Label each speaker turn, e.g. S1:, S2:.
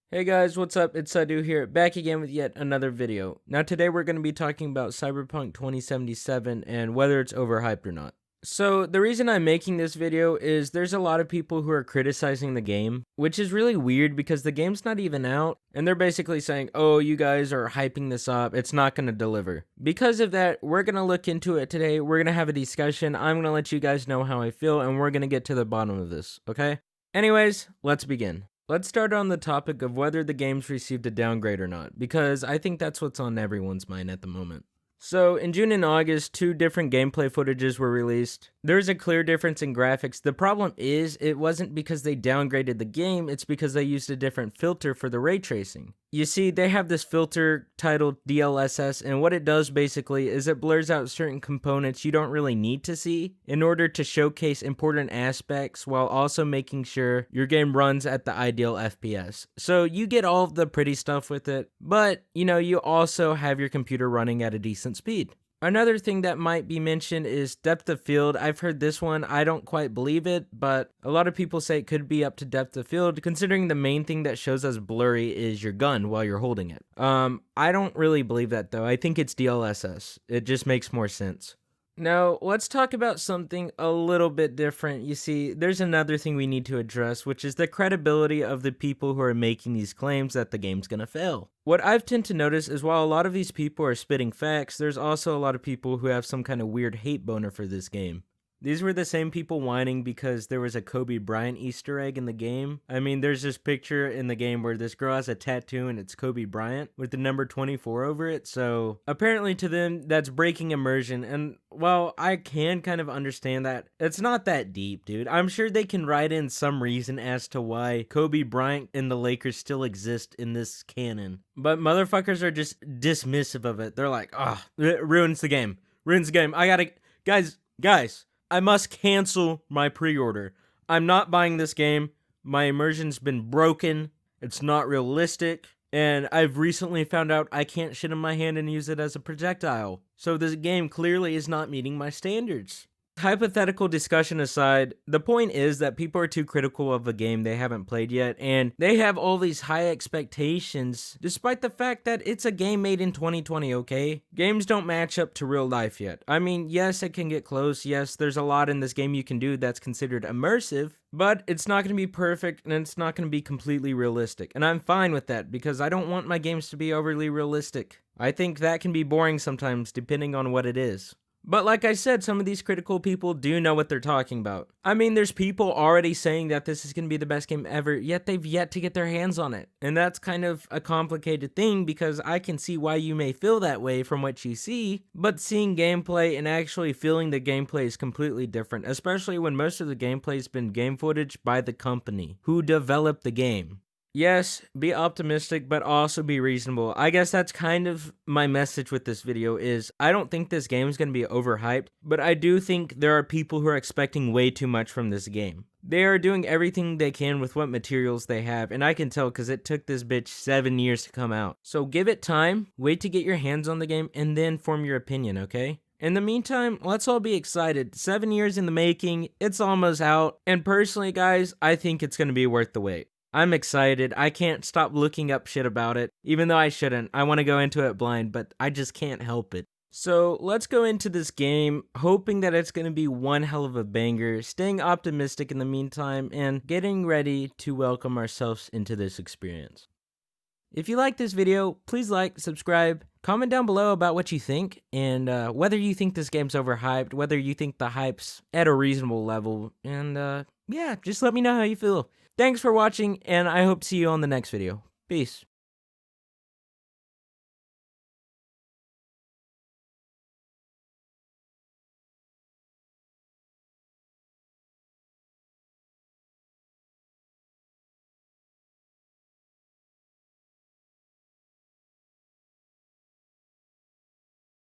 S1: Hey guys, what's up? It's Sadu here, back again with yet another video. Now today we're going to be talking about Cyberpunk 2077 and whether it's overhyped or not. So the reason I'm making this video is there's a lot of people who are criticizing the game, which is really weird because the game's not even out, and they're basically saying, oh, you guys are hyping this up, it's not going to deliver. Because of that, we're going to look into it today, we're going to have a discussion, I'm going to let you guys know how I feel, and we're going to get to the bottom of this, okay? Anyways, let's begin. Let's start on the topic of whether the game's received a downgrade or not, because I think that's what's on everyone's mind at the moment. So, in June and August, two different gameplay footages were released. There's a clear difference in graphics. The problem is, it wasn't because they downgraded the game, it's because they used a different filter for the ray tracing. You see, they have this filter titled DLSS, and what it does basically is it blurs out certain components you don't really need to see in order to showcase important aspects while also making sure your game runs at the ideal FPS. So you get all of the pretty stuff with it, but you also have your computer running at a decent speed. Another thing that might be mentioned is depth of field. I've heard this one, I don't quite believe it, but a lot of people say it could be up to depth of field, considering the main thing that shows as blurry is your gun while you're holding it. I don't really believe that though. I think it's DLSS. It just makes more sense. Now, let's talk about something a little bit different. You see, there's another thing we need to address, which is the credibility of the people who are making these claims that the game's gonna fail. What I've tend to notice is while a lot of these people are spitting facts, there's also a lot of people who have some kind of weird hate boner for this game. These were the same people whining because there was a Kobe Bryant Easter egg in the game. I mean, there's this picture in the game where this girl has a tattoo and it's Kobe Bryant with the number 24 over it. So apparently to them, that's breaking immersion. And while I can kind of understand that, it's not that deep, dude. I'm sure they can write in some reason as to why Kobe Bryant and the Lakers still exist in this canon. But motherfuckers are just dismissive of it. They're like, it ruins the game. Ruins the game. I gotta, guys. I must cancel my pre-order. I'm not buying this game. My immersion's been broken. It's not realistic. And I've recently found out I can't shit in my hand and use it as a projectile. So this game clearly is not meeting my standards. Hypothetical discussion aside, the point is that people are too critical of a game they haven't played yet, and they have all these high expectations, despite the fact that it's a game made in 2020, okay? Games don't match up to real life yet. I mean, yes, it can get close, yes, there's a lot in this game you can do that's considered immersive, but it's not going to be perfect, and it's not going to be completely realistic, and I'm fine with that, because I don't want my games to be overly realistic. I think that can be boring sometimes, depending on what it is. But like I said, some of these critical people do know what they're talking about. I mean, there's people already saying that this is going to be the best game ever, yet they've yet to get their hands on it. And that's kind of a complicated thing because I can see why you may feel that way from what you see, but seeing gameplay and actually feeling the gameplay is completely different, especially when most of the gameplay has been game footage by the company who developed the game. Yes, be optimistic, but also be reasonable. I guess that's kind of my message with this video is I don't think this game is going to be overhyped, but I do think there are people who are expecting way too much from this game. They are doing everything they can with what materials they have, and I can tell because it took this bitch 7 years to come out. So give it time, wait to get your hands on the game, and then form your opinion, okay? In the meantime, let's all be excited. 7 years in the making, it's almost out, and personally, guys, I think it's going to be worth the wait. I'm excited. I can't stop looking up shit about it, even though I shouldn't. I want to go into it blind, but I just can't help it. So let's go into this game, hoping that it's going to be one hell of a banger, staying optimistic in the meantime, and getting ready to welcome ourselves into this experience. If you like this video, please like, subscribe, comment down below about what you think, and whether you think this game's overhyped, whether you think the hype's at a reasonable level, and yeah, just let me know how you feel. Thanks for watching, and I hope to see you on the next video. Peace.